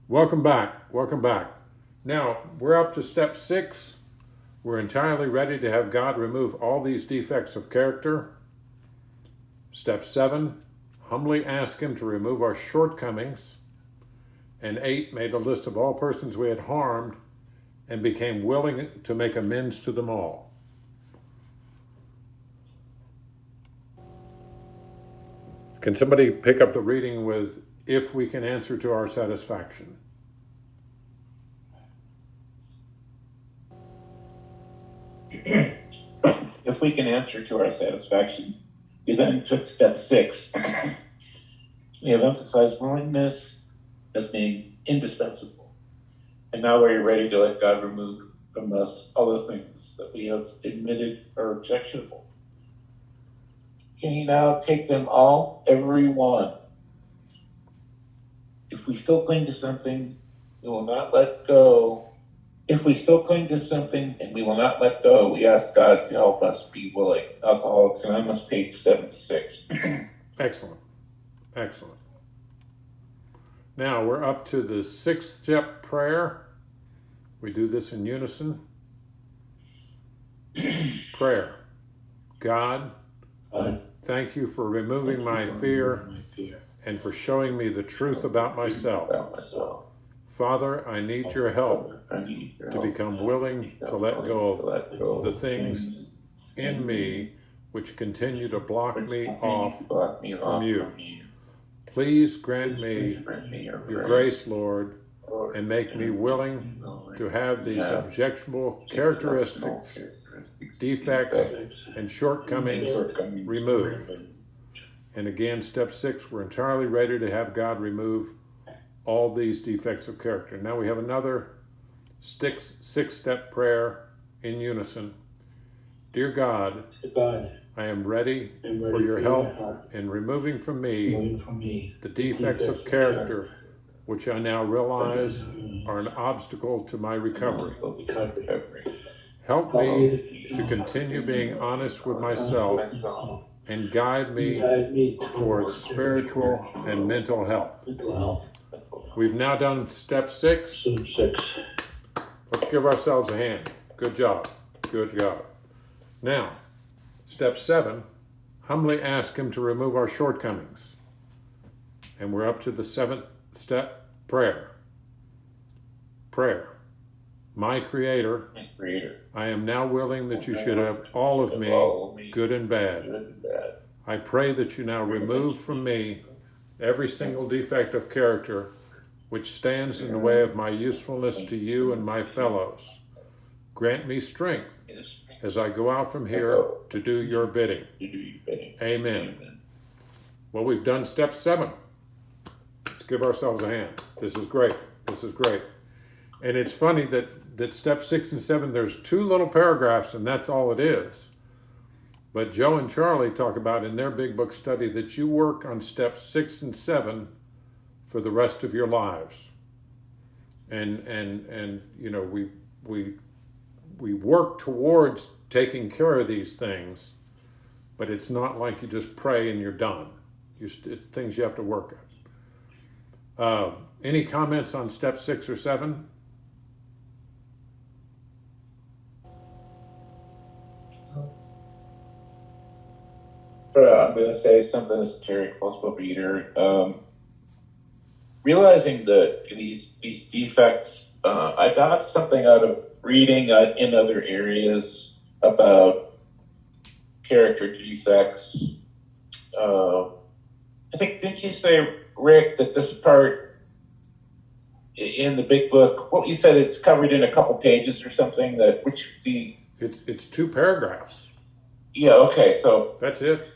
Welcome back. Welcome back. Now, we're up to step 6. We're entirely ready to have God remove all these defects of character. Step 7, humbly ask Him to remove our shortcomings. And 8, made a list of all persons we had harmed and became willing to make amends to them all. Can somebody pick up the reading with, if we can answer to our satisfaction? If we can answer to our satisfaction, we then took step 6. We have emphasized willingness as being indispensable. And now we're ready to let God remove from us all the things that we have admitted are objectionable. Can He now take them all, every one? If we still cling to something, we will not let go. If we still cling to something and we will not let go, we ask God to help us be willing. Alcoholics Anonymous, page 76. Excellent. Excellent. Now we're up to the 6th step prayer. We do this in unison. Prayer. God, thank you for removing my fear and for showing me the truth about myself. Father, I need your help to become willing to let go of the things in me which continue to block me off from you. Please grant me your grace, Lord, and make me willing to have these objectionable characteristics, defects, and shortcomings removed. And again, step 6, we're entirely ready to have God remove all these defects of character. Now we have another 6-step prayer in unison. Dear God, I am ready for your help in removing from me the defects of character, which I now realize are an obstacle to my recovery. Help me to continue being honest with myself and guide me towards spiritual and mental health. We've now done step 6. Let's give ourselves a hand. Good job. Good job. Now, step 7, humbly ask Him to remove our shortcomings. And we're up to the 7th step, prayer. Prayer. My Creator, I am now willing that you should have all of me, good and bad. I pray that you now remove from me every single defect of character which stands in the way of my usefulness to you and my fellows. Grant me strength as I go out from here to do your bidding. Amen. Well, we've done step 7. Let's give ourselves a hand. This is great. This is great. And it's funny that step 6 and 7, there's 2 little paragraphs, and that's all it is. But Joe and Charlie talk about in their big book study that you work on steps 6 and 7 for the rest of your lives. And you know, we work towards taking care of these things, but it's not like you just pray and you're done. It's things you have to work at. Any comments on step 6 or 7? I'm going to say something that's Terry Multiple Reader. Realizing that these defects, I got something out of reading in other areas about character defects. I think, didn't you say, Rick, that this part in the big book, what you said, it's covered in a couple pages or something, It's 2 paragraphs. Yeah, okay, so that's it.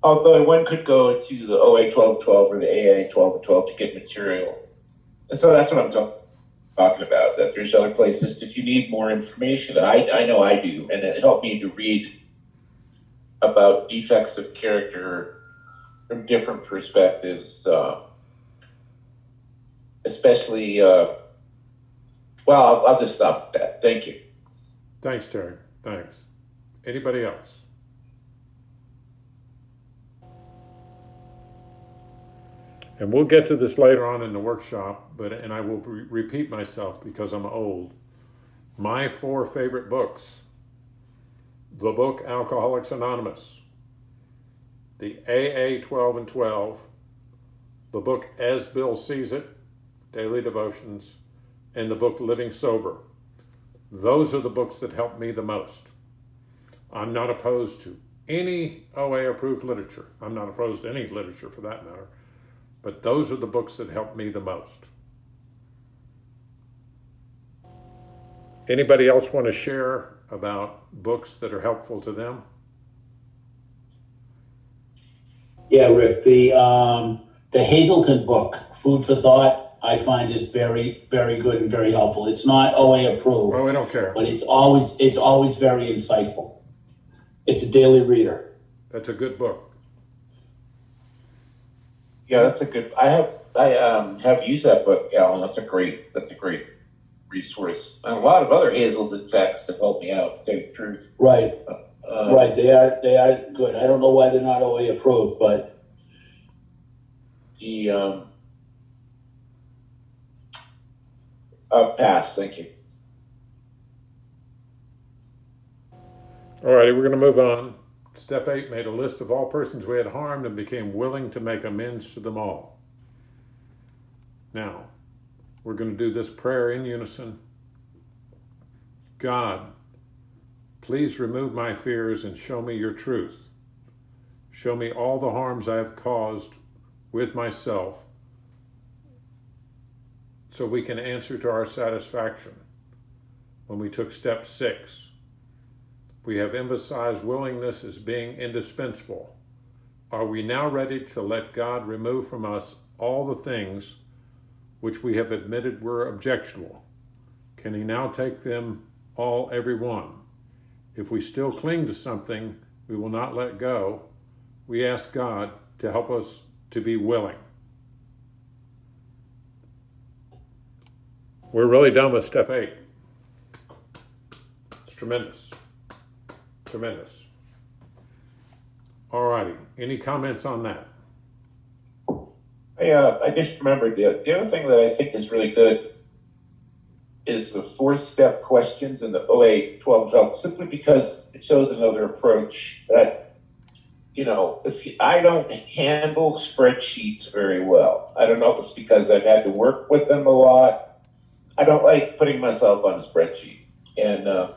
Although one could go to the OA 1212 or the AA 1212 to get material. And so that's what I'm talking about, that there's other places if you need more information. I know I do, and it helped me to read about defects of character from different perspectives, especially, well, I'll just stop at that. Thank you. Thanks, Terry. Thanks. Anybody else? And we'll get to this later on in the workshop, and I will repeat myself because I'm old. My 4 favorite books: the book Alcoholics Anonymous, the AA 12 and 12, the book As Bill Sees It, Daily Devotions, and the book Living Sober. Those are the books that help me the most. I'm not opposed to any OA approved literature. I'm not opposed to any literature for that matter. But those are the books that help me the most. Anybody else want to share about books that are helpful to them? Yeah, Rick, the Hazelton book, Food for Thought, I find is very, very good and very helpful. It's not OA approved. Oh, I don't care. But it's always very insightful. It's a daily reader. That's a good book. Yeah, that's a good. I have used that book, Alan. That's a great resource. And a lot of other Hazelden texts have helped me out, to tell you the truth. Right. Right. They are good. I don't know why they're not OA approved, but I'll pass. Thank you. All righty, we're going to move on. Step 8 made a list of all persons we had harmed and became willing to make amends to them all. Now, we're going to do this prayer in unison. God, please remove my fears and show me your truth. Show me all the harms I have caused with myself so we can answer to our satisfaction. When we took step 6, we have emphasized willingness as being indispensable. Are we now ready to let God remove from us all the things which we have admitted were objectionable? Can he now take them all, every one? If we still cling to something we will not let go, we ask God to help us to be willing. We're really done with step 8. It's tremendous. Tremendous. All righty. Any comments on that? I just remembered the other thing that I think is really good is the 4-step questions in the OA 12, simply because it shows another approach that, I don't handle spreadsheets very well. I don't know if it's because I've had to work with them a lot. I don't like putting myself on a spreadsheet. And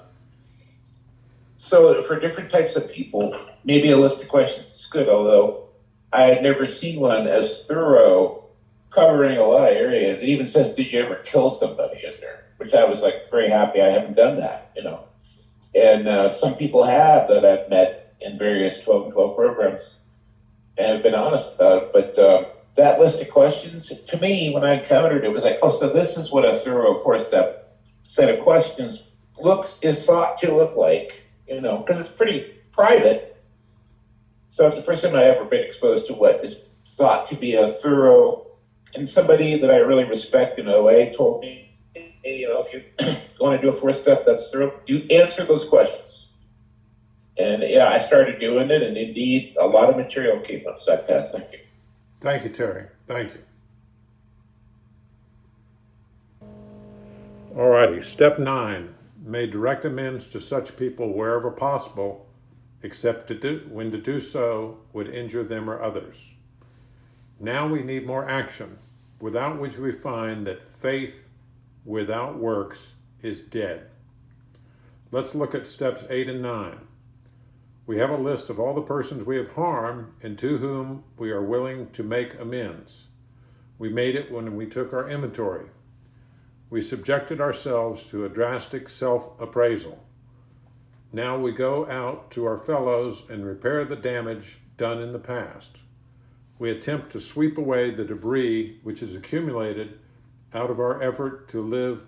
so for different types of people, maybe a list of questions is good, although I had never seen one as thorough, covering a lot of areas. It even says, did you ever kill somebody in there? Which I was very happy I haven't done that, And some people have that I've met in various 12 and 12 programs and have been honest about it. But that list of questions, to me, when I encountered it, was like, oh, so this is what a thorough 4-step set of questions is thought to look like. Because it's pretty private. So it's the first time I've ever been exposed to what is thought to be a thorough, and somebody that I really respect in OA told me, hey, if you want to do a 4-step that's thorough, you answer those questions. And yeah, I started doing it, and indeed, a lot of material came up. So I passed. Thank you. Thank you, Terry. Thank you. All righty. Step 9. Made direct amends to such people wherever possible, except when to do so would injure them or others. Now we need more action, without which we find that faith without works is dead. Let's look at steps 8 and 9. We have a list of all the persons we have harmed and to whom we are willing to make amends. We made it when we took our inventory. We subjected ourselves to a drastic self-appraisal. Now we go out to our fellows and repair the damage done in the past. We attempt to sweep away the debris which has accumulated out of our effort to live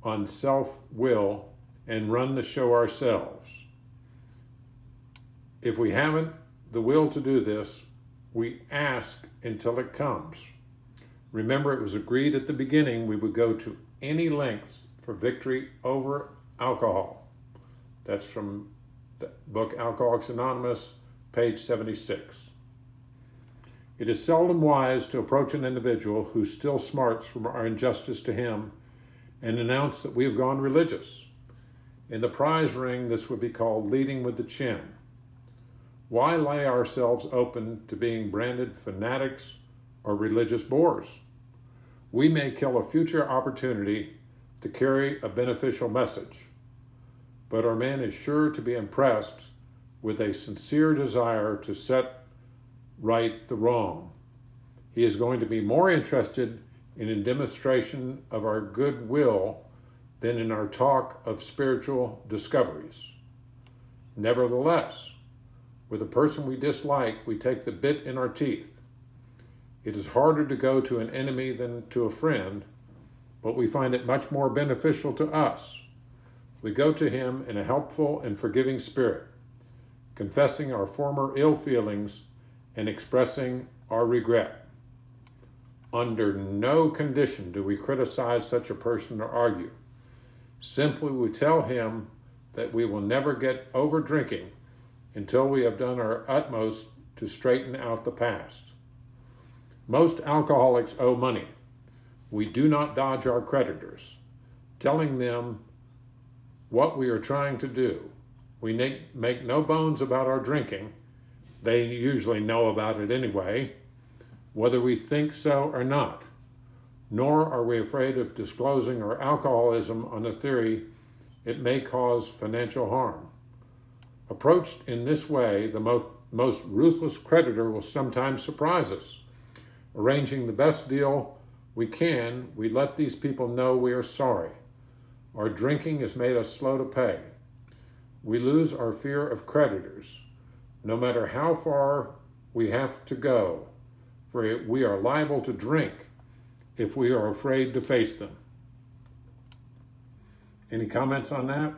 on self-will and run the show ourselves. If we haven't the will to do this, we ask until it comes. Remember, it was agreed at the beginning we would go to any lengths for victory over alcohol. That's from the book Alcoholics Anonymous, page 76. It is seldom wise to approach an individual who still smarts from our injustice to him and announce that we have gone religious. In the prize ring, this would be called leading with the chin. Why lay ourselves open to being branded fanatics or religious bores? We may kill a future opportunity to carry a beneficial message, but our man is sure to be impressed with a sincere desire to set right the wrong. He is going to be more interested in a demonstration of our goodwill than in our talk of spiritual discoveries. Nevertheless, with a person we dislike, we take the bit in our teeth. It is harder to go to an enemy than to a friend, but we find it much more beneficial to us. We go to him in a helpful and forgiving spirit, confessing our former ill feelings and expressing our regret. Under no condition do we criticize such a person or argue. Simply we tell him that we will never get over drinking until we have done our utmost to straighten out the past. Most alcoholics owe money. We do not dodge our creditors, telling them what we are trying to do. We make no bones about our drinking. They usually know about it anyway, whether we think so or not. Nor are we afraid of disclosing our alcoholism on the theory it may cause financial harm. Approached in this way, the most ruthless creditor will sometimes surprise us. Arranging the best deal we can, we let these people know we are sorry. Our drinking has made us slow to pay. We lose our fear of creditors, no matter how far we have to go, for we are liable to drink if we are afraid to face them. Any comments on that?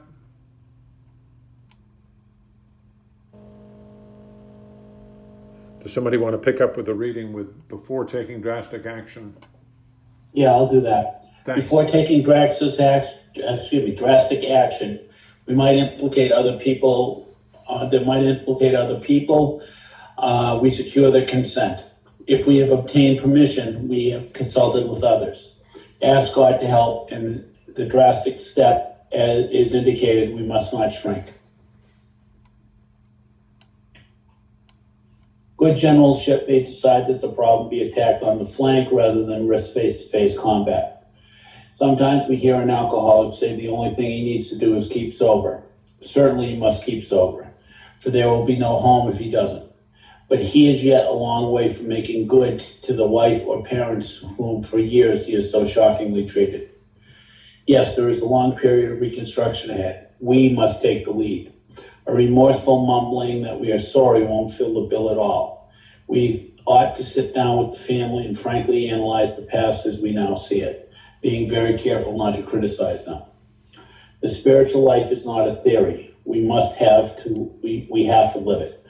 Does somebody want to pick up with the reading before taking drastic action? Yeah, I'll do that. Thanks. Before taking drastic action, we might implicate other people. We secure their consent. If we have obtained permission, we have consulted with others. Ask God to help, and the drastic step, as is indicated, we must not shrink. Good generalship may decide that the problem be attacked on the flank rather than risk face-to-face combat. Sometimes we hear an alcoholic say the only thing he needs to do is keep sober. Certainly he must keep sober, for there will be no home if he doesn't. But he is yet a long way from making good to the wife or parents whom for years he has so shockingly treated. Yes, there is a long period of reconstruction ahead. We must take the lead. A remorseful mumbling that we are sorry won't fill the bill at all. We ought to sit down with the family and frankly analyze the past as we now see it, being very careful not to criticize them. The spiritual life is not a theory. We have to live it.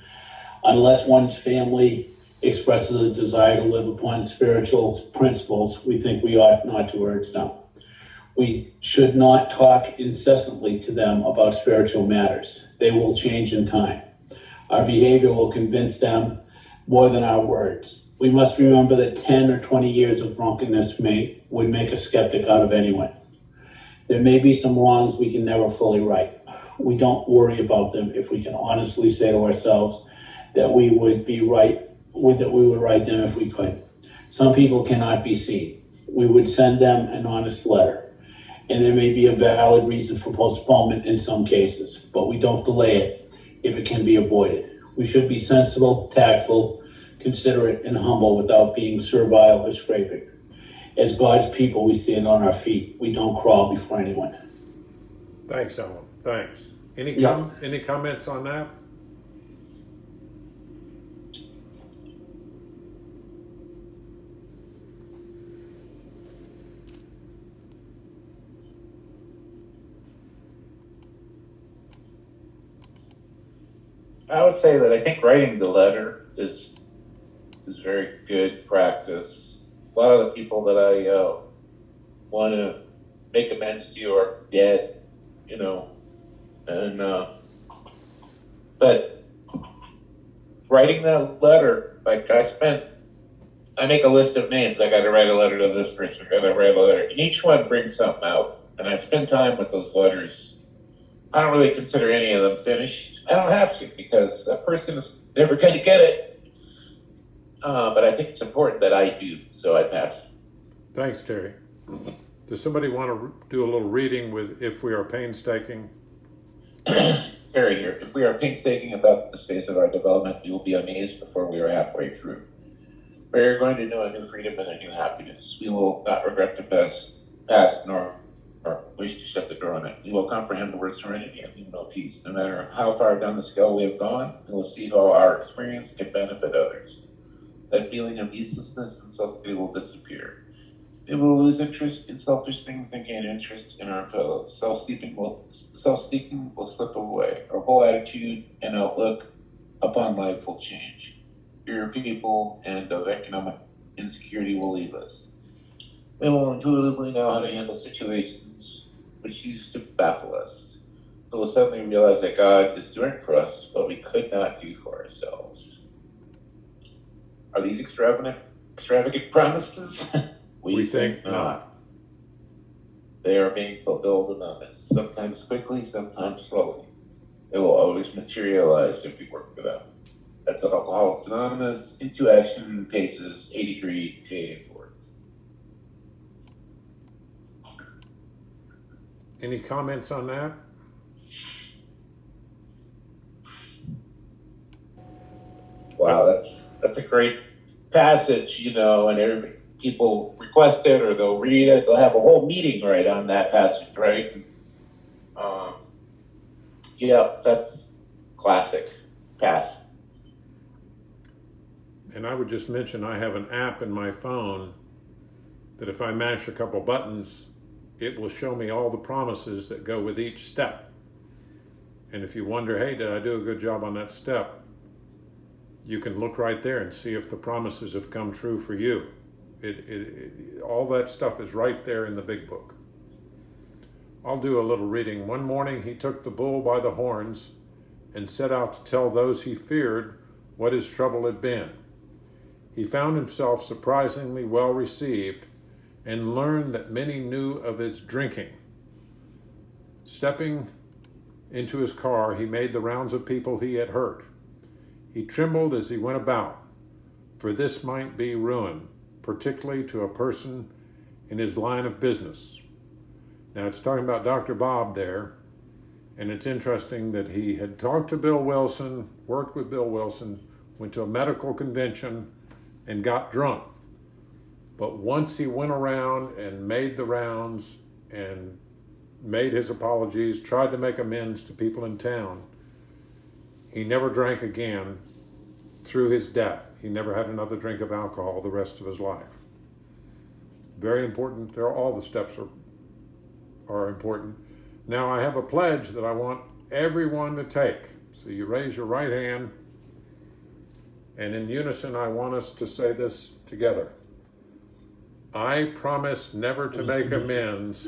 Unless one's family expresses a desire to live upon spiritual principles, we think we ought not to urge them. We should not talk incessantly to them about spiritual matters. They will change in time. Our behavior will convince them more than our words. We must remember that 10 or 20 years of drunkenness would make a skeptic out of anyone. There may be some wrongs we can never fully right. We don't worry about them if we can honestly say to ourselves that we would right them if we could. Some people cannot be seen. We would send them an honest letter, and there may be a valid reason for postponement in some cases, but we don't delay it if it can be avoided. We should be sensible, tactful, considerate, and humble without being servile or scraping. As God's people, we stand on our feet. We don't crawl before anyone. Thanks, Ellen. Thanks. Any comments on that? I would say that I think writing the letter is very good practice. A lot of the people that I want to make amends to are dead, but writing that letter, like I spent I make a list of names. I got to write a letter to this person. I got to write a letter, and each one brings something out. And I spend time with those letters. I don't really consider any of them finished. I don't have to because that person is never going to get it. But I think it's important that I do, so I pass. Thanks, Terry. Does somebody want to do a little reading with "If we are painstaking"? Terry here. If we are painstaking about the stage of our development, you will be amazed before we are halfway through. We are going to know a new freedom and a new happiness. We will not regret the past nor wish to shut the door on it. We will comprehend the word serenity and we will know peace. No matter how far down the scale we have gone, we will see how our experience can benefit others. That feeling of uselessness and self-pity will disappear. We will lose interest in selfish things and gain interest in our fellows. Self-seeking will slip away. Our whole attitude and outlook upon life will change. Fear of people and of economic insecurity will leave us. We will intuitively know how to handle situations which used to baffle us. We will suddenly realize that God is doing for us what we could not do for ourselves. Are these extravagant promises? We think not. They are being fulfilled among us, sometimes quickly, sometimes slowly. They will always materialize if we work for them. That's Alcoholics Anonymous, Into Action, pages 83 to 84. Any comments on that? Wow, that's a great passage, and people request it or they'll read it. They'll have a whole meeting right on that passage, right? Yeah, that's classic. Pass. And I would just mention I have an app in my phone that if I mash a couple buttons, it will show me all the promises that go with each step. And if you wonder, hey, did I do a good job on that step? You can look right there and see if the promises have come true for you. All that stuff is right there in the big book. I'll do a little reading. One morning he took the bull by the horns and set out to tell those he feared what his trouble had been. He found himself surprisingly well received and learned that many knew of his drinking. Stepping into his car, he made the rounds of people he had hurt. He trembled as he went about, for this might be ruin, particularly to a person in his line of business. Now it's talking about Dr. Bob there, and it's interesting that he had talked to Bill Wilson, worked with Bill Wilson, went to a medical convention, and got drunk. But once he went around and made the rounds and made his apologies, tried to make amends to people in town, he never drank again through his death. He never had another drink of alcohol the rest of his life. Very important. All the steps are important. Now I have a pledge that I want everyone to take. So you raise your right hand, and in unison I want us to say this together. I promise never to make amends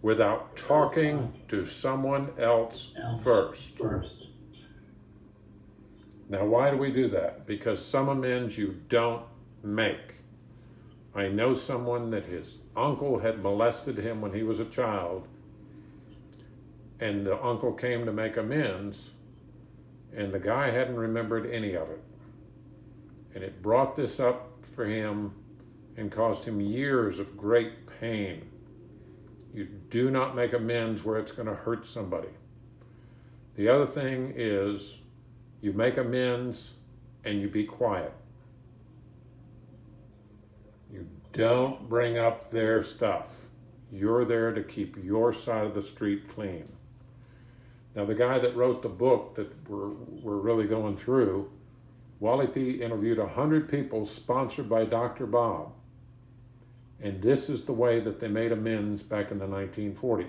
without talking to someone else first. Now, why do we do that? Because some amends you don't make. I know someone that his uncle had molested him when he was a child, and the uncle came to make amends, and the guy hadn't remembered any of it. And it brought this up for him and caused him years of great pain. You do not make amends where it's going to hurt somebody. The other thing is you make amends and you be quiet. You don't bring up their stuff. You're there to keep your side of the street clean. Now, the guy that wrote the book that we're really going through, Wally P. interviewed 100 people sponsored by Dr. Bob. And this is the way that they made amends back in the 1940s.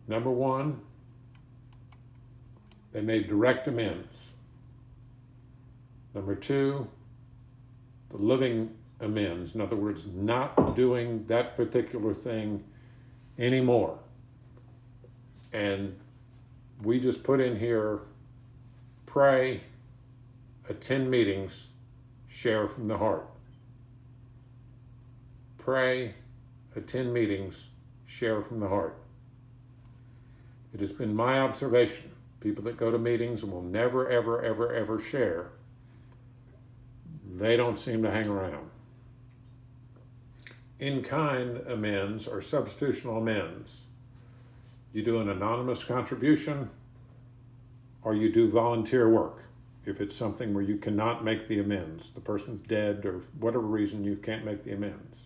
Number one, they made direct amends. Number two, the living amends. In other words, not doing that particular thing anymore. And we just put in here, pray, attend meetings, share from the heart. Pray, attend meetings, share from the heart. It has been my observation, people that go to meetings and will never, ever, ever, ever share, they don't seem to hang around. In-kind amends or substitutional amends. You do an anonymous contribution or you do volunteer work. If it's something where you cannot make the amends, the person's dead or whatever reason you can't make the amends.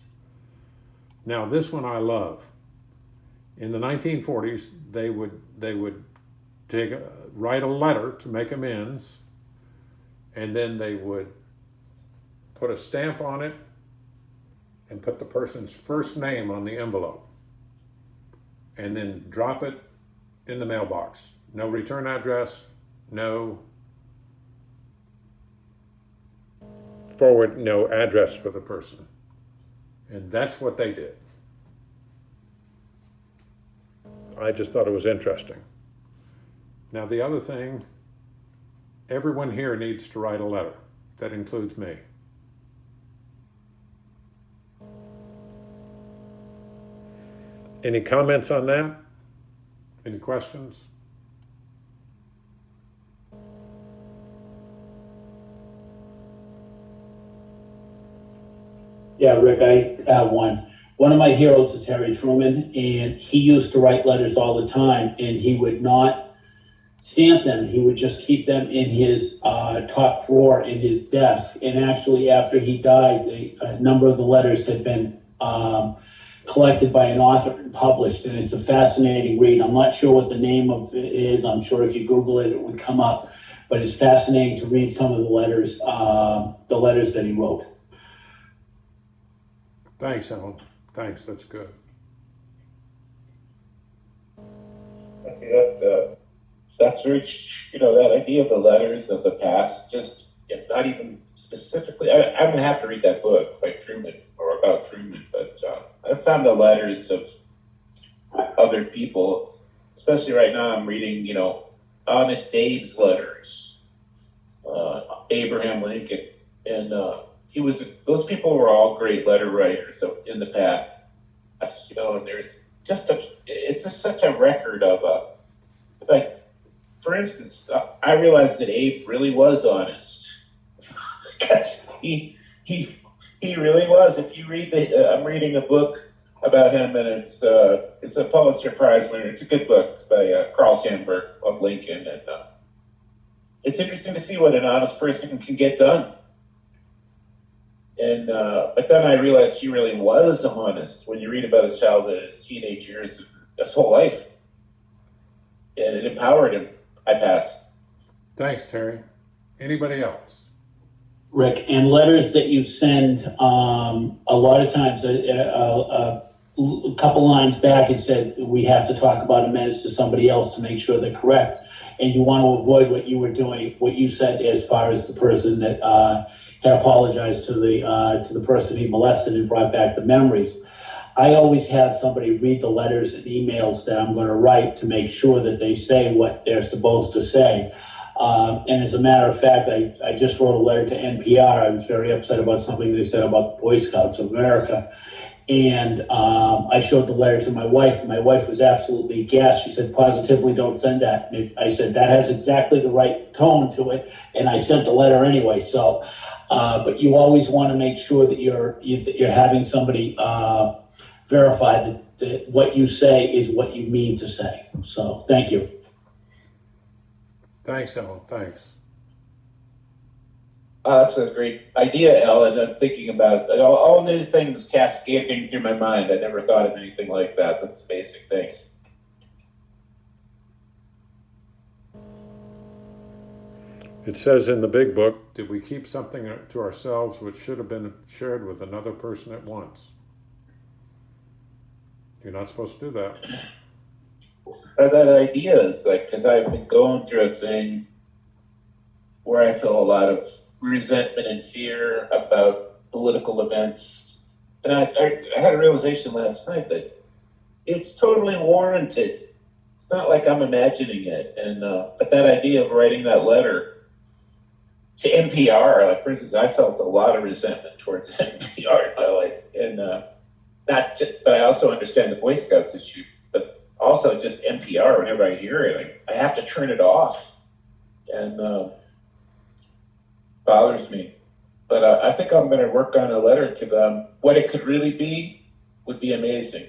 Now this one I love. In the 1940s, they would write a letter to make amends, and then they would put a stamp on it and put the person's first name on the envelope, and then drop it in the mailbox. No return address, no address for the person. And that's what they did. I just thought it was interesting. Now the other thing, everyone here needs to write a letter. That includes me. Any comments on that? Any questions? Yeah, Rick, I have one. One of my heroes is Harry Truman, and he used to write letters all the time, and he would not stamp them. He would just keep them in his top drawer in his desk. And actually, after he died, a number of the letters had been collected by an author and published, and it's a fascinating read. I'm not sure what the name of it is. I'm sure if you Google it, it would come up. But it's fascinating to read some of the letters that he wrote. Thanks, Alan. Thanks, that's good. I see that. That's very, that idea of the letters of the past, just not even specifically. I'm going to have to read that book by Truman or about Truman, but I found the letters of other people, especially right now. I'm reading, Honest Abe's letters, Abraham Lincoln, and those people were all great letter writers in the past, and there's it's just such a record of like, for instance, I realized that Abe really was honest, because he really was. If you read I'm reading a book about him, and it's a Pulitzer Prize winner. It's a good book. It's by Carl Sandburg of Lincoln, and it's interesting to see what an honest person can get done. And but then I realized he really was honest when you read about his childhood, his teenage years, his whole life, and it empowered him. I passed. Thanks, Terry. Anybody else? Rick, and letters that you send, a lot of times, a couple lines back, it said, we have to talk about amends to somebody else to make sure they're correct. And you want to avoid what you were doing, what you said as far as the person that had apologized to the person he molested and brought back the memories. I always have somebody read the letters and emails that I'm going to write to make sure that they say what they're supposed to say. And as a matter of fact, I just wrote a letter to NPR. I was very upset about something they said about the Boy Scouts of America. And I showed the letter to my wife, and my wife was absolutely aghast. She said, positively don't send that. And I said, that has exactly the right tone to it. And I sent the letter anyway. So, but you always want to make sure that you're having somebody verify that what you say is what you mean to say. So thank you. Thanks, Ellen. Thanks. That's a great idea, Ellen. I'm thinking about all new things cascading through my mind. I never thought of anything like that. That's amazing. Thanks. It says in the big book, did we keep something to ourselves which should have been shared with another person at once? You're not supposed to do that. That idea is because I've been going through a thing where I feel a lot of resentment and fear about political events. And I had a realization last night that it's totally warranted. It's not like I'm imagining it. And but that idea of writing that letter to NPR. Like, for instance, I felt a lot of resentment towards NPR in my life, and not just, but I also understand the Boy Scouts issue, but also just NPR. Whenever I hear it, I have to turn it off, and bothers me. But I think I'm going to work on a letter to them. What it could really be would be amazing.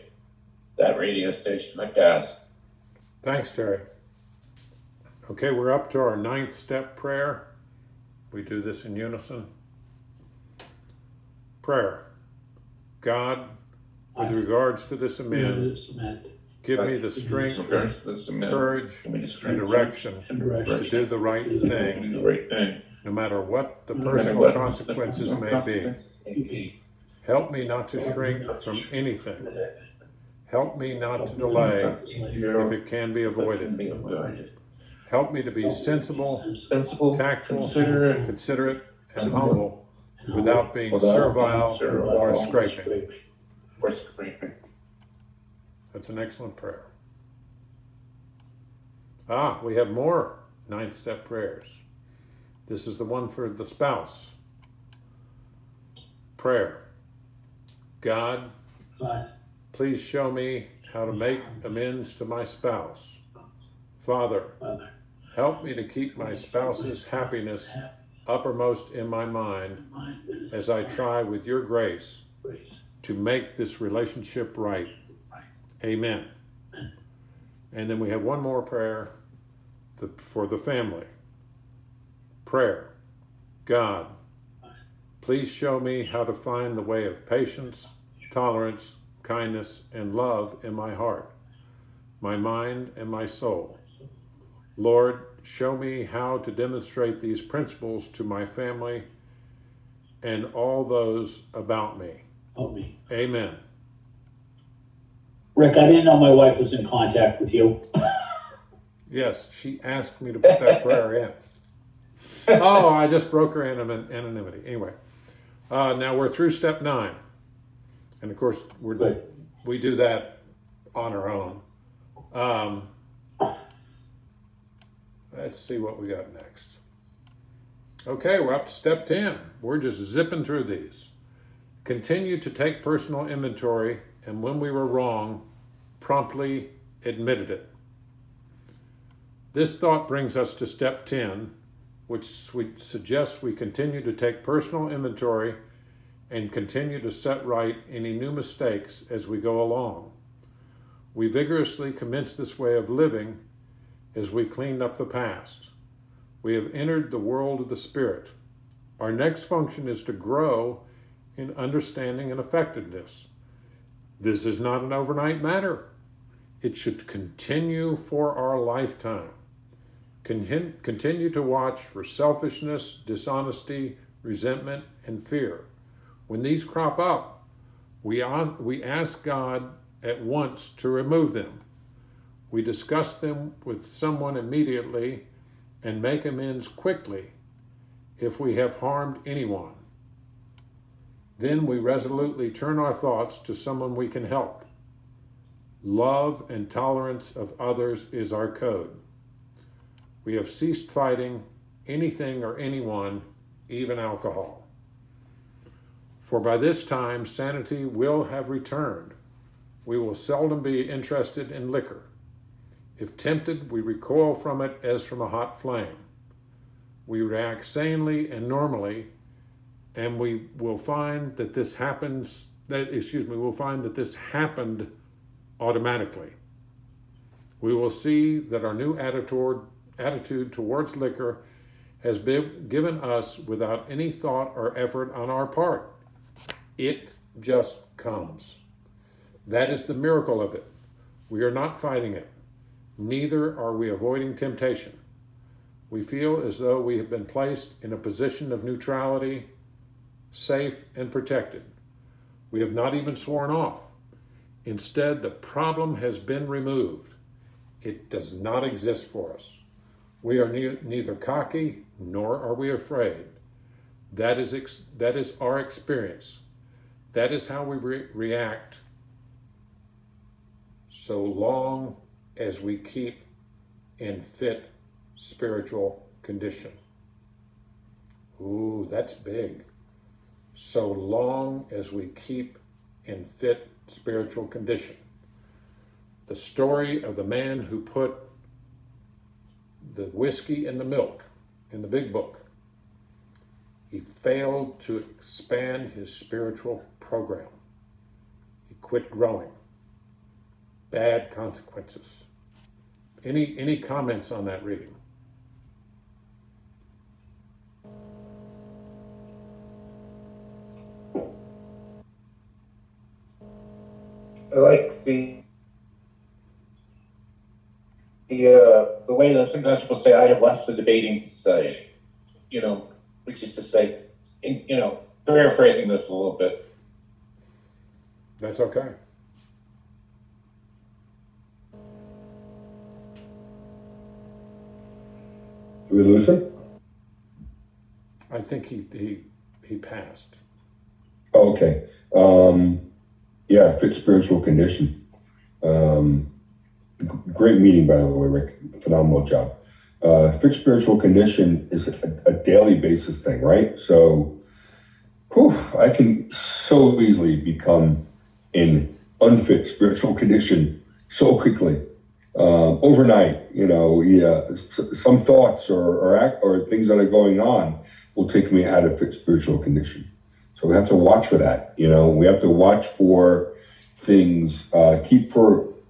That radio station, my past. Thanks, Terry. Okay, we're up to our 9th step prayer. We do this in unison. Prayer. God, with regards to this amend, give me the strength, courage, and direction to do the right thing, no matter what the personal consequences may be. Help me not to shrink from anything. Help me not to delay if it can be avoided. Help me to be sensible, tactful, considerate, and humble without being servile or scraping. That's an excellent prayer. We have more 9th step prayers. This is the one for the spouse. Prayer. God, please show me how to make amends to my spouse. Father, help me to keep my spouse's happiness uppermost in my mind as I try with your grace to make this relationship right. Amen. And then we have one more prayer for the family. Prayer. God, please show me how to find the way of patience, tolerance, kindness, and love in my heart, my mind, and my soul. Lord, show me how to demonstrate these principles to my family and all those about me. Amen. Rick, I didn't know my wife was in contact with you. Yes, she asked me to put that prayer in. Oh, I just broke her anonymity. Anyway, now we're through step 9. And of course, we do that on our own. Let's see what we got next. Okay, we're up to step 10. We're just zipping through these. Continue to take personal inventory, and when we were wrong, promptly admitted it. This thought brings us to step 10, which suggests we continue to take personal inventory and continue to set right any new mistakes as we go along. We vigorously commence this way of living as we cleaned up the past. We have entered the world of the Spirit. Our next function is to grow in understanding and effectiveness. This is not an overnight matter. It should continue for our lifetime. Continue to watch for selfishness, dishonesty, resentment, and fear. When these crop up, we ask God at once to remove them. We discuss them with someone immediately and make amends quickly if we have harmed anyone. Then we resolutely turn our thoughts to someone we can help. Love and tolerance of others is our code. We have ceased fighting anything or anyone, even alcohol. For by this time, sanity will have returned. We will seldom be interested in liquor. If tempted, we recoil from it as from a hot flame. We react sanely and normally, and we will find that this happened automatically. We will see that our new attitude towards liquor has been given us without any thought or effort on our part. It just comes. That is the miracle of it. We are not fighting it. Neither are we avoiding temptation. We feel as though we have been placed in a position of neutrality, safe and protected. We have not even sworn off. Instead, the problem has been removed. It does not exist for us. We are neither cocky nor are we afraid. That is our experience. That is how we react so long as we keep in fit spiritual condition. Ooh, that's big. So long as we keep in fit spiritual condition. The story of the man who put the whiskey in the milk in the big book. He failed to expand his spiritual program. He quit growing. Bad consequences. Any comments on that reading? I like the way that sometimes people say, I have left the debating society, which is to say, paraphrasing this a little bit. That's okay. Did we lose him? I think he passed. Oh, okay. Yeah, fit spiritual condition. Great meeting, by the way, Rick. Phenomenal job. Fit spiritual condition is a daily basis thing, right? So, I can so easily become in unfit spiritual condition so quickly. Overnight, some thoughts or things that are going on will take me out of fit spiritual condition. So we have to watch for that. We have to watch for things,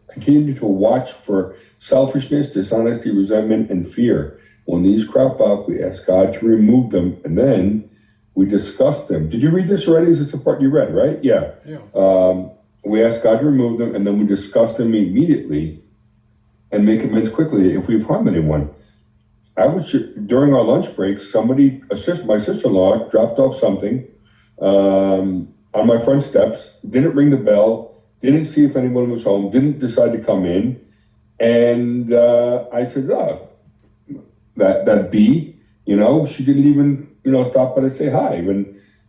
continue to watch for selfishness, dishonesty, resentment, and fear. When these crop up, we ask God to remove them, and then we discuss them. Did you read this already? Is this the part you read, right? Yeah. We ask God to remove them, and then we discuss them immediately and make amends quickly if we've harmed anyone. During our lunch break, my sister-in-law dropped off something on my front steps, didn't ring the bell, didn't see if anyone was home, didn't decide to come in. And I said, that B, she didn't even, stop by to say hi.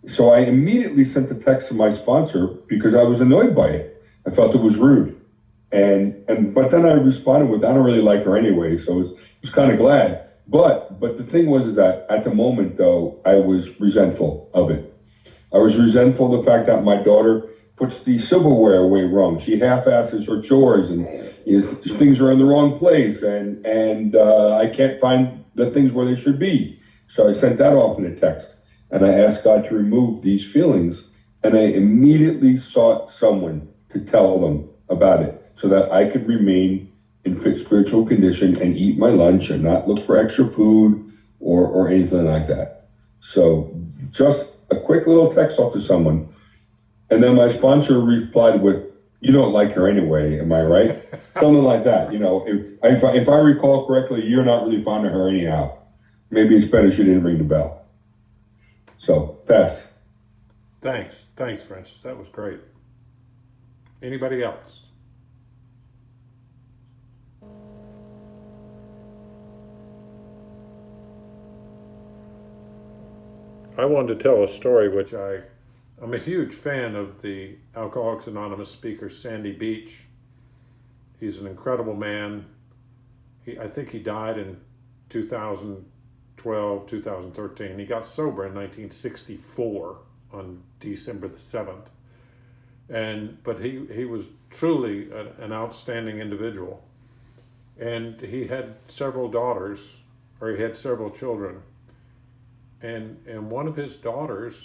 So I immediately sent a text to my sponsor because I was annoyed by it. I felt it was rude. But then I responded with, I don't really like her anyway, so I was kind of glad. But the thing was that at the moment, though, I was resentful of it. I was resentful of the fact that my daughter puts the silverware away wrong. She half-asses her chores, and things are in the wrong place, and I can't find the things where they should be. So I sent that off in a text, and I asked God to remove these feelings, and I immediately sought someone to tell them about it so that I could remain in fit spiritual condition and eat my lunch and not look for extra food or anything like that. So just a quick little text off to someone. And then my sponsor replied with, you don't like her anyway, am I right? Something like that. If I recall correctly, you're not really fond of her anyhow. Maybe it's better she didn't ring the bell. So, pass. Thanks, Francis. That was great. Anybody else? I wanted to tell a story which I'm a huge fan of the Alcoholics Anonymous speaker, Sandy Beach. He's an incredible man. I think he died in 2012, 2013. He got sober in 1964 on December the 7th. But he was truly an outstanding individual. And he had several daughters, or he had several children. And one of his daughters,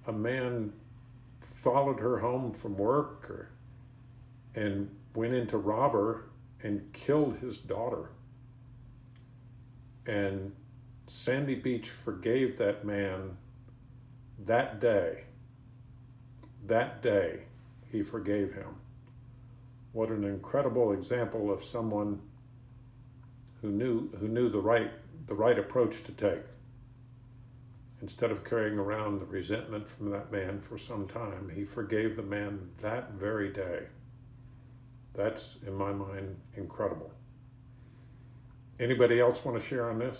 a man followed her home from work and went in to rob her and killed his daughter. And Sandy Beach forgave that man that day. That day, he forgave him. What an incredible example of someone who knew the right approach to take. Instead of carrying around the resentment from that man for some time, he forgave the man that very day. That's, in my mind, incredible. Anybody else want to share on this?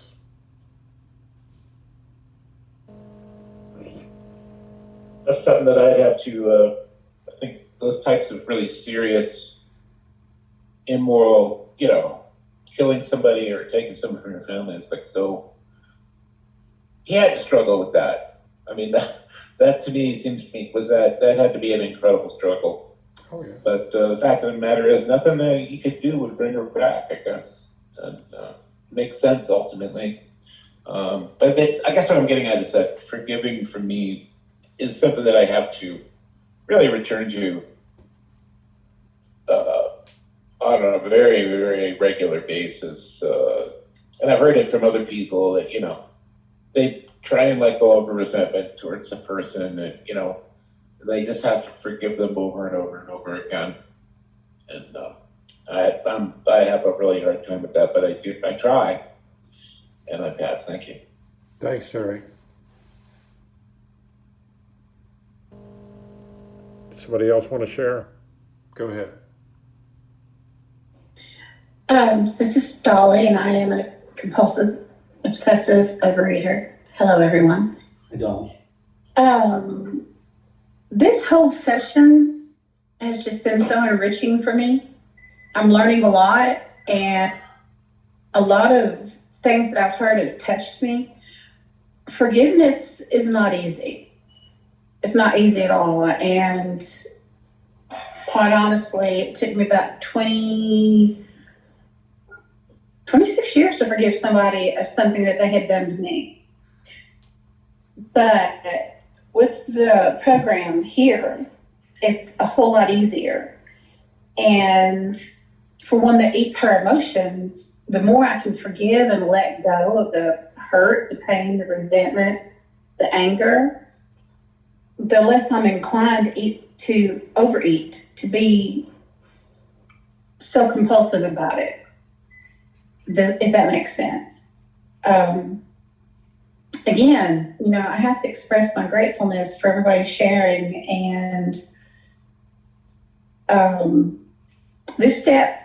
That's something that I'd have to, I think those types of really serious, immoral, killing somebody or taking someone from your family, it's like so he had to struggle with that. I mean, that to me seems to me that had to be an incredible struggle. Oh yeah. But the fact of the matter is, nothing that he could do would bring her back, I guess. And makes sense ultimately. But I guess what I'm getting at is that forgiving for me is something that I have to really return to on a very, very regular basis. And I've heard it from other people that, they try and let go of a resentment towards a person, and, they just have to forgive them over and over and over again. And I have a really hard time with that, but I try, and I pass. Thank you. Thanks, Sherry. Somebody else want to share? Go ahead. This is Dolly, and I am a compulsive, obsessive overeater. Hello, everyone. Hi, Dolly. This whole session has just been so enriching for me. I'm learning a lot, and a lot of things that I've heard have touched me. Forgiveness is not easy. It's not easy at all. And quite honestly, it took me about 26 years to forgive somebody of something that they had done to me. But with the program here, it's a whole lot easier. And for one that eats her emotions, the more I can forgive and let go of the hurt, the pain, the resentment, the anger, the less I'm inclined to overeat, to be so compulsive about it, if that makes sense. Again, I have to express my gratefulness for everybody sharing, and this step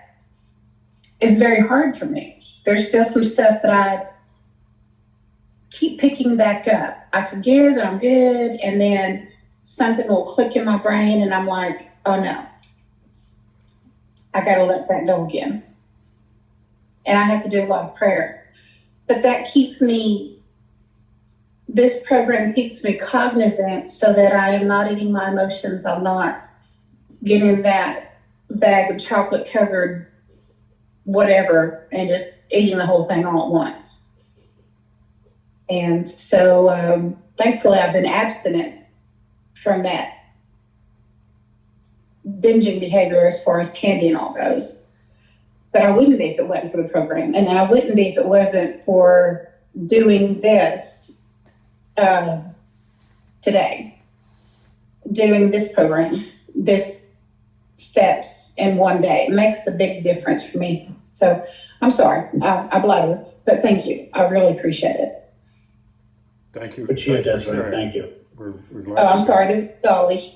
is very hard for me. There's still some stuff that I keep picking back up. I forgive and I'm good, and then something will click in my brain and I'm like, oh no, I gotta let that go again. And I have to do a lot of prayer. But that this program keeps me cognizant so that I am not eating my emotions. I'm not getting that bag of chocolate covered whatever and just eating the whole thing all at once. And so thankfully I've been abstinent from that binging behavior as far as candy and all goes. But I wouldn't be if it wasn't for the program. And then I wouldn't be if it wasn't for doing this today, doing this program, this steps in one day. It makes a big difference for me. So I'm sorry, I blabber, but thank you. I really appreciate it. Thank you. Good cheer, Desiree. Thank you. We're Oh, I'm sorry, this is Dolly.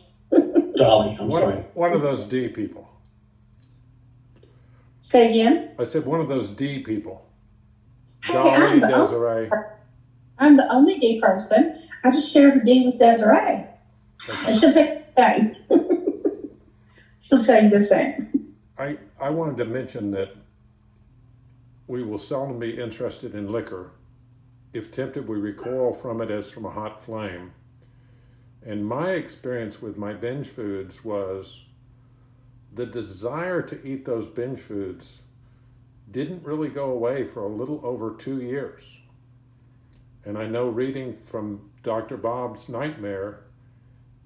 Dolly, I'm sorry. One of those D people. Say again? I said one of those D people. Hey, Dolly, Desiree. I'm the only D person. I just share the D with Desiree. And she'll tell you the same. She'll tell you the same. I wanted to mention that we will seldom be interested in liquor. If tempted, we recoil from it as from a hot flame. And my experience with my binge foods was the desire to eat those binge foods didn't really go away for a little over 2 years. And I know, reading from Dr. Bob's Nightmare,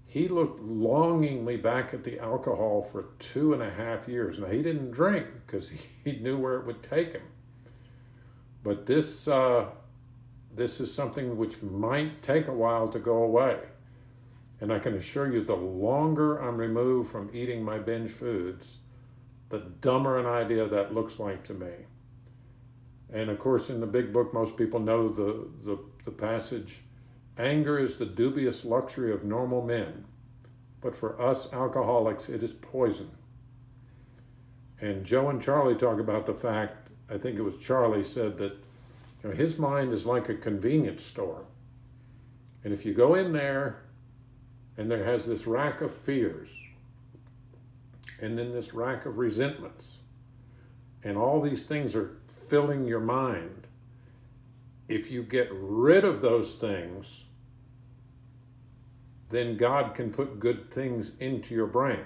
he looked longingly back at the alcohol for 2.5 years. Now, he didn't drink because he knew where it would take him. But this is something which might take a while to go away. And I can assure you, the longer I'm removed from eating my binge foods, the dumber an idea that looks like to me. And of course, in the big book, most people know the passage, anger is the dubious luxury of normal men, but for us alcoholics, it is poison. And Joe and Charlie talk about the fact, I think it was Charlie said that his mind is like a convenience store. And if you go in there and there has this rack of fears, and then this rack of resentments, and all these things are filling your mind, if you get rid of those things, then God can put good things into your brain.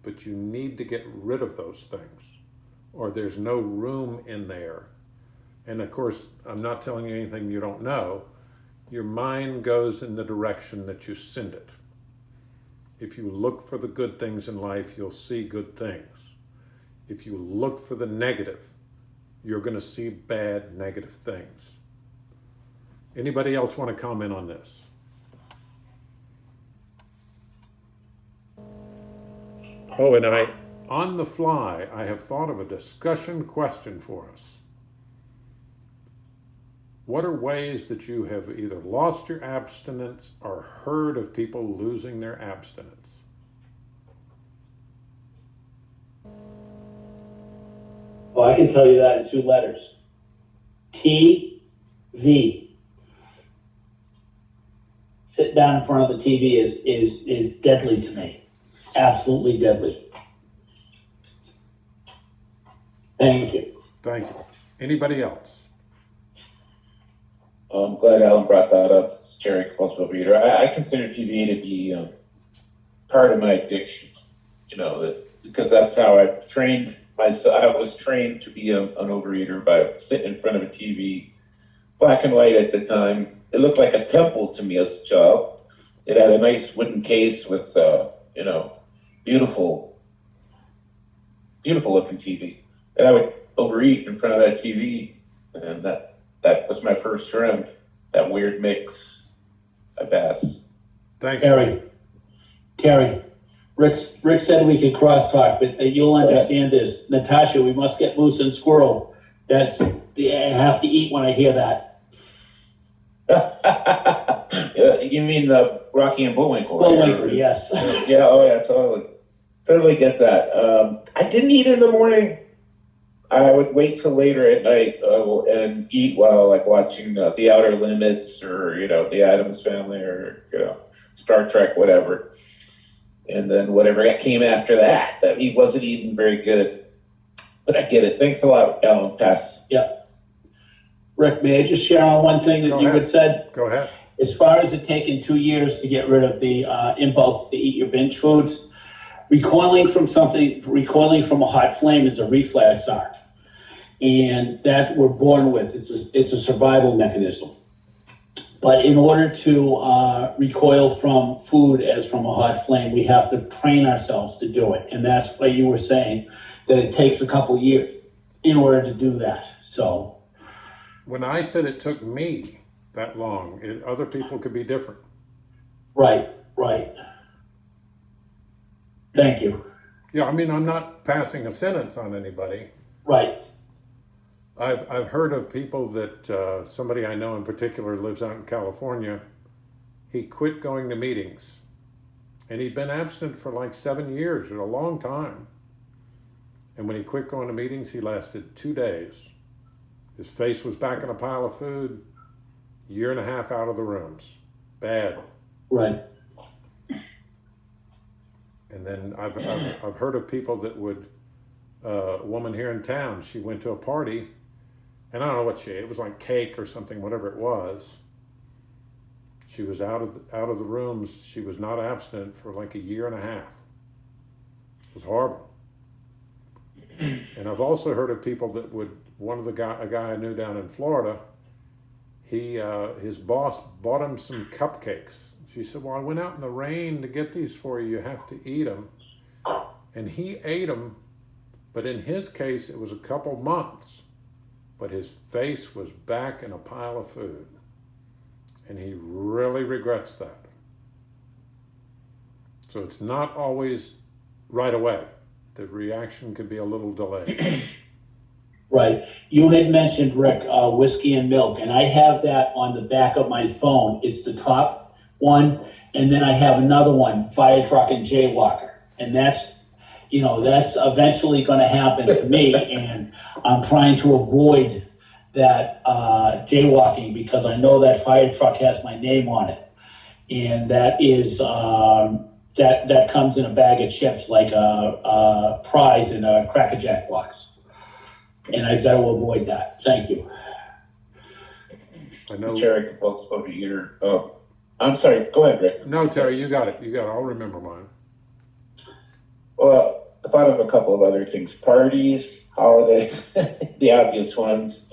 But you need to get rid of those things, or there's no room in there. And of course, I'm not telling you anything you don't know. Your mind goes in the direction that you send it. If you look for the good things in life, you'll see good things. If you look for the negative, you're going to see bad, negative things. Anybody else want to comment on this? Oh, and on the fly, I have thought of a discussion question for us. What are ways that you have either lost your abstinence or heard of people losing their abstinence? Well, I can tell you that in 2 letters. TV. Sitting down in front of the TV is deadly to me. Absolutely deadly. Thank you. Thank you. Anybody else? I'm glad Alan brought that up. This is Terry, compulsive reader. I consider TV to be part of my addiction, because that's how I trained myself. I was trained to be an overeater by sitting in front of a TV, black and white at the time. It looked like a temple to me as a child. It had a nice wooden case with, beautiful looking TV. And I would overeat in front of that TV, and that was my first friend, that weird mix, I pass. Thank you. Terry, Rick said we could crosstalk, but you'll understand this. Natasha, we must get moose and squirrel. I have to eat when I hear that. You mean Rocky and Bullwinkle? Bullwinkle, yes. Yeah, oh yeah, totally get that. I didn't eat in the morning. I would wait till later at night and eat while watching The Outer Limits or The Addams Family or Star Trek, whatever. And then whatever came after that he wasn't eating very good. But I get it. Thanks a lot, Alan. Pass. Yeah. Rick, may I just share on one thing that you had said? Go ahead. As far as it taking 2 years to get rid of the impulse to eat your binge foods, recoiling from a hot flame is a reflex act. And that we're born with. It's a survival mechanism. But in order to recoil from food as from a hot flame, we have to train ourselves to do it. And that's why you were saying that it takes a couple years in order to do that. So when I said it took me that long, other people could be different. Right. Thank you. Yeah, I mean, I'm not passing a sentence on anybody. Right. I've heard of people that somebody I know in particular lives out in California. He quit going to meetings, and he'd been abstinent for 7 years, or a long time. And when he quit going to meetings, he lasted 2 days. His face was back in a pile of food. 1.5 years out of the rooms. Bad. Right. And then I've heard of people that would. A woman here in town, she went to a party, and I don't know what she ate. It was like cake or something, whatever it was. She was out of the rooms. She was not abstinent for 1.5 years. It was horrible. And I've also heard of people that would. A guy I knew down in Florida. His boss bought him some cupcakes. She said, "Well, I went out in the rain to get these for you. You have to eat them." And he ate them. But in his case, it was a couple months. But his face was back in a pile of food. And he really regrets that. So it's not always right away. The reaction could be a little delayed. Right. You had mentioned, Rick, whiskey and milk, and I have that on the back of my phone. It's the top one, and then I have another one, fire truck and jaywalker. And that's eventually going to happen to me, and I'm trying to avoid that jaywalking because I know that fire truck has my name on it, and that is that comes in a bag of chips like a prize in a Cracker Jack box, and I've got to avoid that. Thank you. I know. Terry can both over here. I'm sorry, go ahead, Rick. No, Terry, you got it. I'll remember mine. Well, I thought of a couple of other things. Parties, holidays, the obvious ones.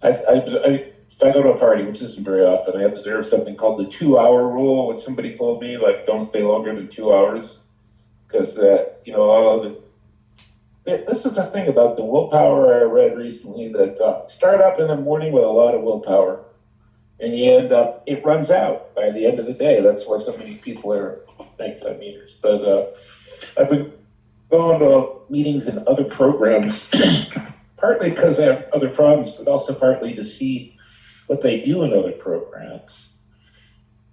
If I go to a party, which isn't very often, I observe something called the 2-hour rule, which somebody told me, like, don't stay longer than 2 hours. Because all of it. This is the thing about the willpower I read recently, that start up in the morning with a lot of willpower, and you end up, it runs out by the end of the day. That's why so many people are nighttime eaters. But I've been going to meetings and other programs, partly because I have other problems, but also partly to see what they do in other programs.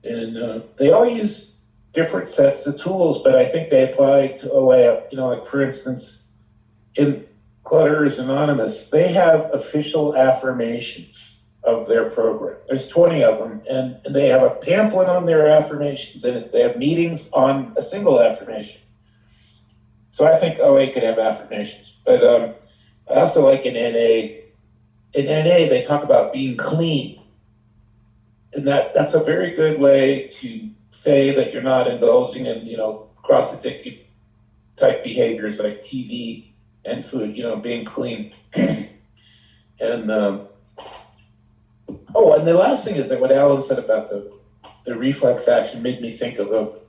And they all use different sets of tools, but I think they apply to OA. Like for instance, in Clutters Anonymous, they have official affirmations of their program. There's 20 of them, and they have a pamphlet on their affirmations, and they have meetings on a single affirmation. So I think OA could have affirmations. But I also like in NA. In NA, they talk about being clean. And that's a very good way to say that you're not indulging in, cross-addictive type behaviors like TV and food, being clean. And and the last thing is that what Alan said about the reflex action made me think of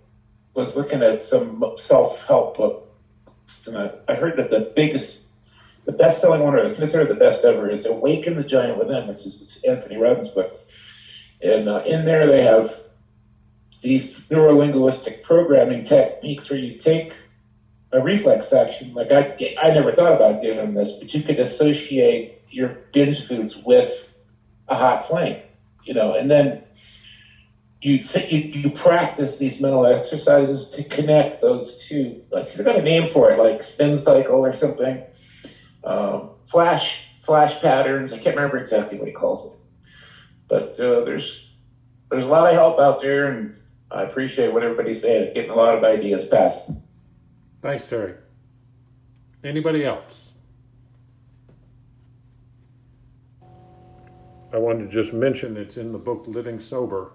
was looking at some self-help books, and I heard that the best-selling one, or considered the best ever, is Awaken the Giant Within, which is Anthony Robbins' book. And in there they have these neuro-linguistic programming techniques where you take a reflex action. Like I never thought about doing this, but you could associate your binge foods with a hot flame, and then you practice these mental exercises to connect those two. Like you've got a name for it, like spin cycle or something. Flash patterns. I can't remember exactly what he calls it, but there's a lot of help out there, and I appreciate what everybody's saying. Getting a lot of ideas passed. Thanks, Terry. Anybody else? I wanted to just mention it's in the book Living Sober.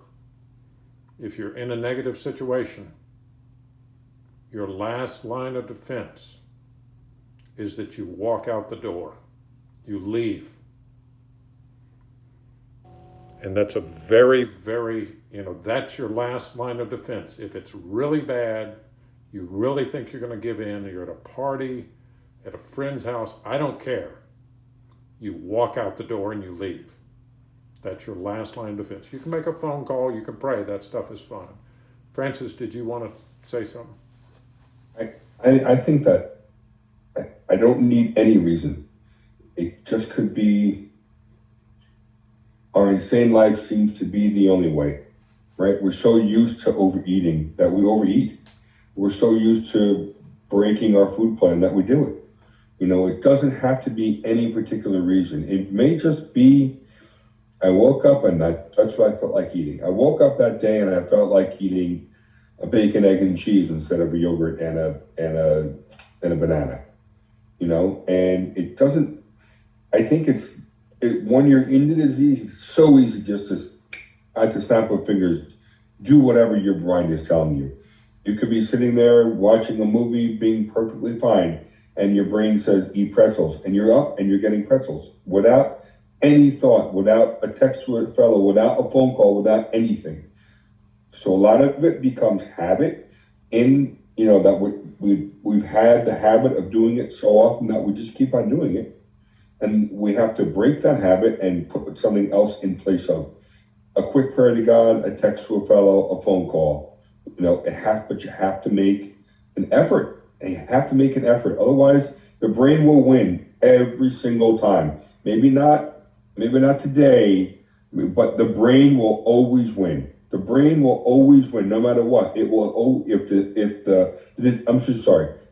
If you're in a negative situation, your last line of defense is that you walk out the door. You leave. And that's a very, very, that's your last line of defense. If it's really bad, you really think you're going to give in, you're at a party, at a friend's house, I don't care. You walk out the door and you leave. That's your last line of defense. You can make a phone call, you can pray, that stuff is fine. Francis, did you want to say something? I think that I don't need any reason. It just could be our insane life seems to be the only way, right? We're so used to overeating that we overeat. We're so used to breaking our food plan that we do it. It doesn't have to be any particular reason. It may just be, I woke up and that's what I felt like eating. I woke up that day and I felt like eating a bacon, egg, and cheese instead of a yogurt and a banana. And it doesn't, I think when you're in the disease, it's so easy just at the snap of fingers, do whatever your brain is telling you. You could be sitting there watching a movie, being perfectly fine, and your brain says, eat pretzels, and you're up and you're getting pretzels without any thought, without a text to a fellow, without a phone call, without anything. So a lot of it becomes habit that we've had the habit of doing it so often that we just keep on doing it. And we have to break that habit and put something else in place of a quick prayer to God, a text to a fellow, a phone call. But you have to make an effort. And you have to make an effort. Otherwise, the brain will win every single time. Maybe not today, but the brain will always win. The brain will always win, no matter what. It will.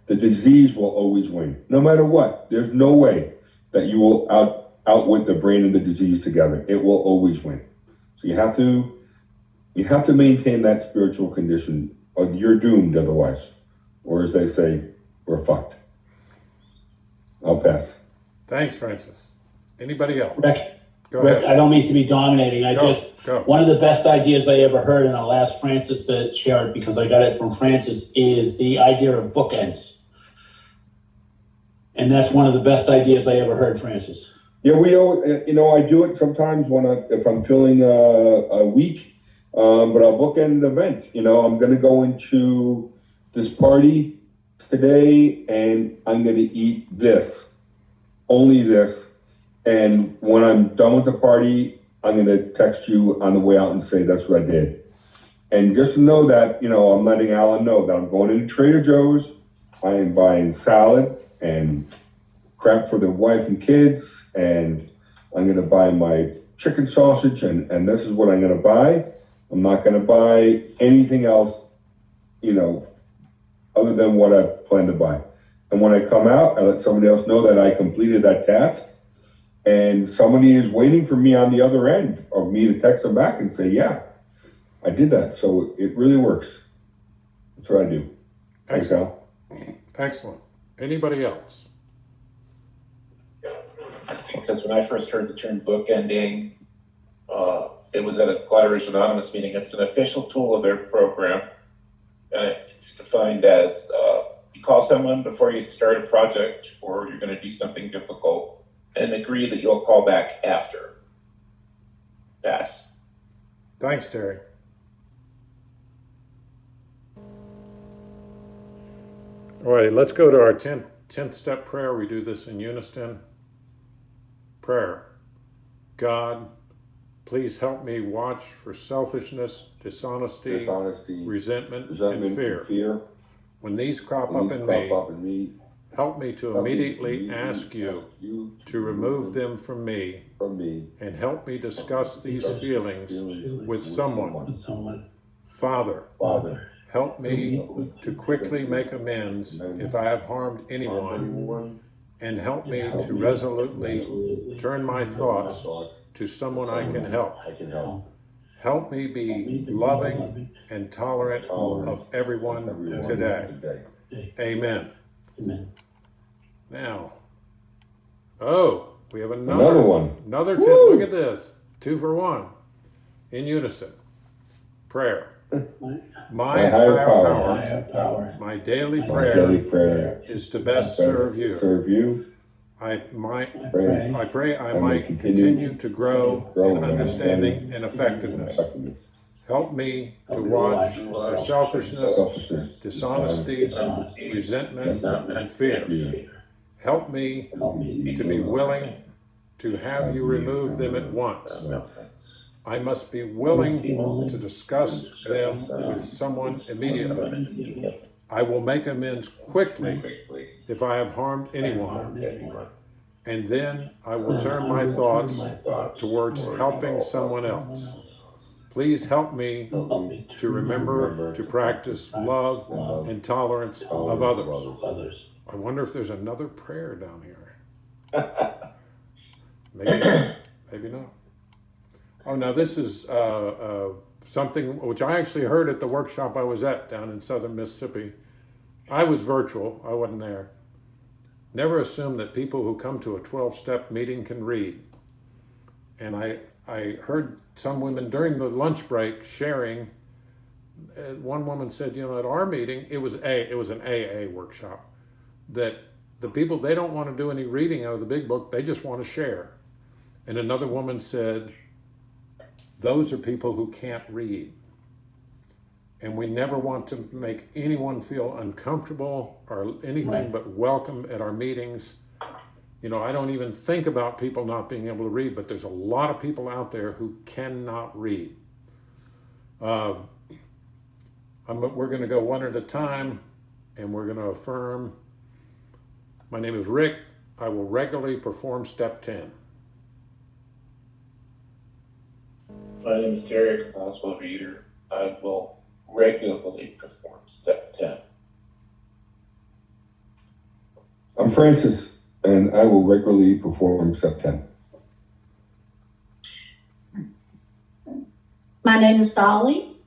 The disease will always win, no matter what. There's no way that you will outwit the brain and the disease together. It will always win. So you have to maintain that spiritual condition, or you're doomed otherwise. Or as they say, we're fucked. I'll pass. Thanks, Francis. Anybody else? Go Rick, ahead. I don't mean to be dominating. Go. One of the best ideas I ever heard, and I'll ask Francis to share it because I got it from Francis, is the idea of bookends. And that's one of the best ideas I ever heard, Francis. Yeah, I do it sometimes if I'm feeling weak, but I'll bookend an event. I'm going to go into this party today and I'm going to eat this, only this. And when I'm done with the party, I'm going to text you on the way out and say that's what I did. And just to know that, I'm letting Alan know that I'm going into Trader Joe's. I am buying salad and crap for the wife and kids, and I'm going to buy my chicken sausage, and this is what I'm going to buy. I'm not going to buy anything else, other than what I plan to buy. And when I come out, I let somebody else know that I completed that task, and somebody is waiting for me on the other end of me to text them back and say, yeah, I did that. So it really works. That's what I do. Thanks, Al. Excellent. Anybody else? Because when I first heard the term bookending, it was at a Clutterers Anonymous meeting. It's an official tool of their program. And it's defined as you call someone before you start a project or you're going to do something difficult and agree that you'll call back after. Pass. Thanks, Terry. All right, let's go to our 10th step prayer. We do this in unison. Prayer. God, please help me watch for selfishness, dishonesty, resentment, and fear. When these crop up in me, help me to immediately ask you to remove them from me and help me discuss these feelings with someone. Father, help me to quickly make amends if I have harmed anyone, and help me to resolutely turn my thoughts to someone I can help. Help me be loving and tolerant of everyone today. Amen. Amen. Now, we have Another one. Another 10. Look at this. 2 for 1. In unison. Prayer. My higher power. My daily prayer is to best serve you. I pray I might continue to grow in understanding and effectiveness. Help me to watch for selfishness, dishonesty, resentment, and fear. Help me to be willing to have you remove them at once. I must be willing to discuss them with someone immediately. I will make amends quickly if I have harmed anyone, and then I will turn my thoughts towards helping someone else. Please help me to remember to practice love and tolerance of others. I wonder if there's another prayer down here. Maybe not. Oh, now this is something which I actually heard at the workshop I was at down in southern Mississippi. I was virtual, I wasn't there. Never assume that people who come to a 12-step meeting can read. And I heard some women during the lunch break sharing. One woman said, at our meeting, it was an AA workshop, that the people, they don't want to do any reading out of the big book, they just want to share. And another woman said, those are people who can't read. And we never want to make anyone feel uncomfortable or anything but welcome at our meetings. I don't even think about people not being able to read, but there's a lot of people out there who cannot read. We're going to go one at a time, and we're going to affirm. My name is Rick. I will regularly perform step 10. My name is Derek, Gospel Reader. I will regularly perform step 10. I'm Francis, and I will regularly perform step 10. My name is Dolly,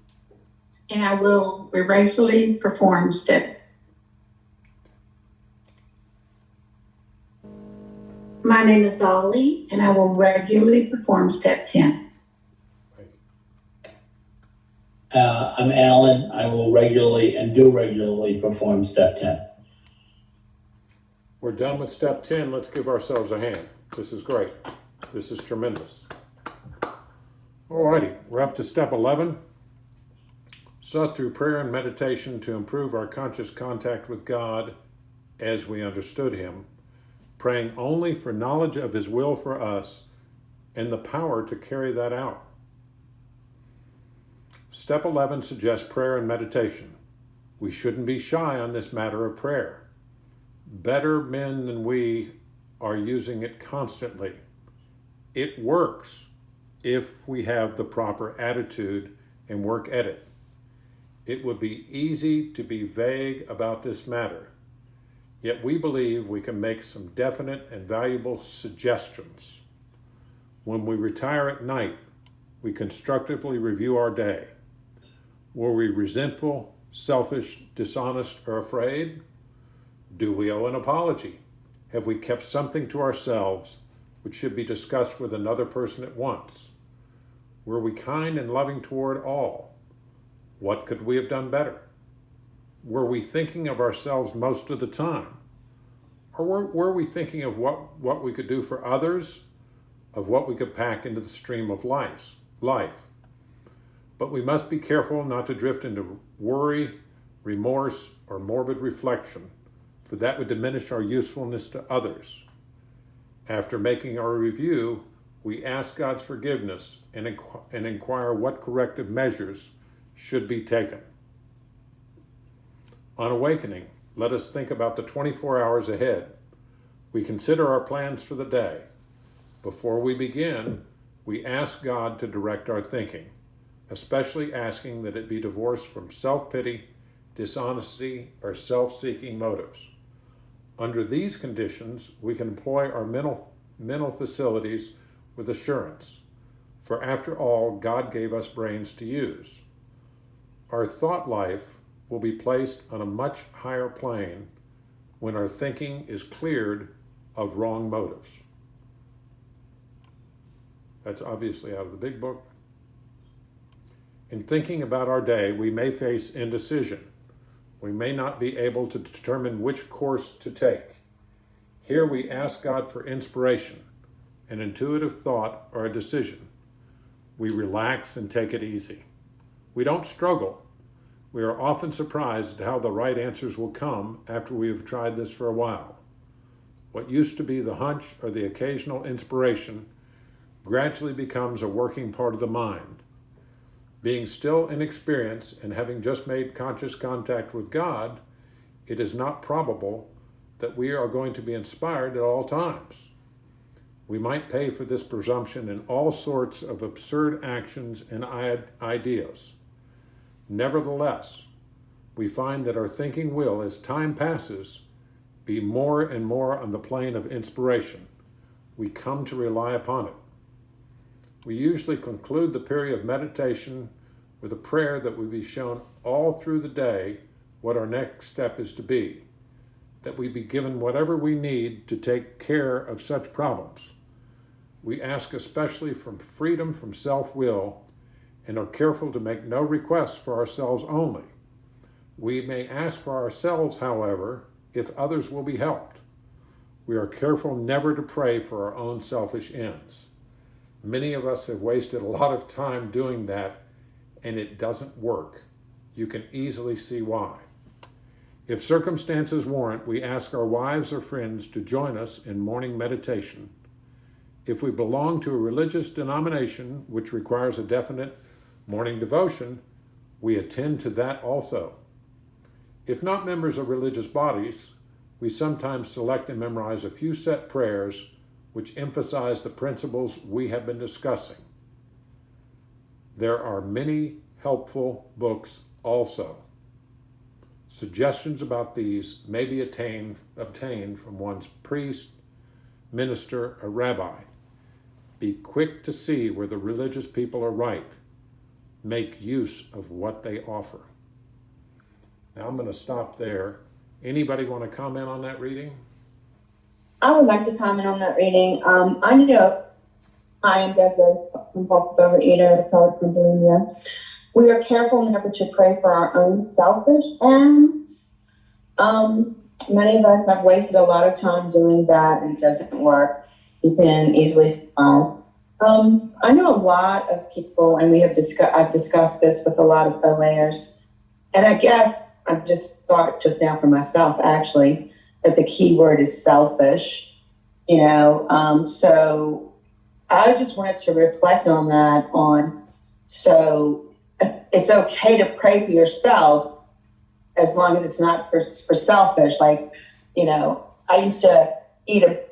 and I will regularly perform step. My name is Dolly, and I will regularly perform step 10. I'm Alan. I will regularly and do regularly perform step 10. We're done with step 10. Let's give ourselves a hand. This is great. This is tremendous. Alrighty, we're up to step 11. Sought through prayer and meditation to improve our conscious contact with God as we understood Him, praying only for knowledge of His will for us and the power to carry that out. Step 11 suggests prayer and meditation. We shouldn't be shy on this matter of prayer. Better men than we are using it constantly. It works if we have the proper attitude and work at it. It would be easy to be vague about this matter, yet we believe we can make some definite and valuable suggestions. When we retire at night, we constructively review our day. Were we resentful, selfish, dishonest, or afraid? Do we owe an apology? Have we kept something to ourselves which should be discussed with another person at once? Were we kind and loving toward all? What could we have done better? Were we thinking of ourselves most of the time? Or were we thinking of what we could do for others, of what we could pack into the stream of life? But we must be careful not to drift into worry, remorse, or morbid reflection, for that would diminish our usefulness to others. After making our review, we ask God's forgiveness and inquire what corrective measures should be taken. On awakening, let us think about the 24 hours ahead. We consider our plans for the day. Before we begin, we ask God to direct our thinking, especially asking that it be divorced from self-pity, dishonesty, or self-seeking motives. Under these conditions, we can employ our mental facilities with assurance, for after all, God gave us brains to use. Our thought life will be placed on a much higher plane when our thinking is cleared of wrong motives. That's obviously out of the big book. In thinking about our day, we may face indecision. We may not be able to determine which course to take. Here we ask God for inspiration, an intuitive thought, or a decision. We relax and take it easy. We don't struggle. We are often surprised at how the right answers will come after we have tried this for a while. What used to be the hunch or the occasional inspiration gradually becomes a working part of the mind. Being still inexperienced and having just made conscious contact with God, it is not probable that we are going to be inspired at all times. We might pay for this presumption in all sorts of absurd actions and ideas. Nevertheless, we find that our thinking will, as time passes, be more and more on the plane of inspiration. We come to rely upon it. We usually conclude the period of meditation with a prayer that we be shown all through the day what our next step is to be, that we be given whatever we need to take care of such problems. We ask especially for freedom from self-will and are careful to make no requests for ourselves only. We may ask for ourselves, however, if others will be helped. We are careful never to pray for our own selfish ends. Many of us have wasted a lot of time doing that, and it doesn't work. You can easily see why. If circumstances warrant, we ask our wives or friends to join us in morning meditation. If we belong to a religious denomination which requires a definite morning devotion, we attend to that also. If not members of religious bodies, we sometimes select and memorize a few set prayers which emphasize the principles we have been discussing. There are many helpful books also. Suggestions about these may be obtained from one's priest, minister, or rabbi. Be quick to see where the religious people are right. Make use of what they offer. Now I'm going to stop there. Anybody want to comment on that reading? I would like to comment on that reading. I know I am Douglas, compulsive overeater, developed from bulimia. We are careful never to pray for our own selfish ends. Many of us have wasted a lot of time doing that, and it doesn't work. You can easily survive. I know a lot of people, and I've discussed this with a lot of OAers, and I guess I've just thought just now for myself, actually, that the key word is selfish, so I just wanted to reflect on that so it's okay to pray for yourself as long as it's not for selfish. Like, I used to eat a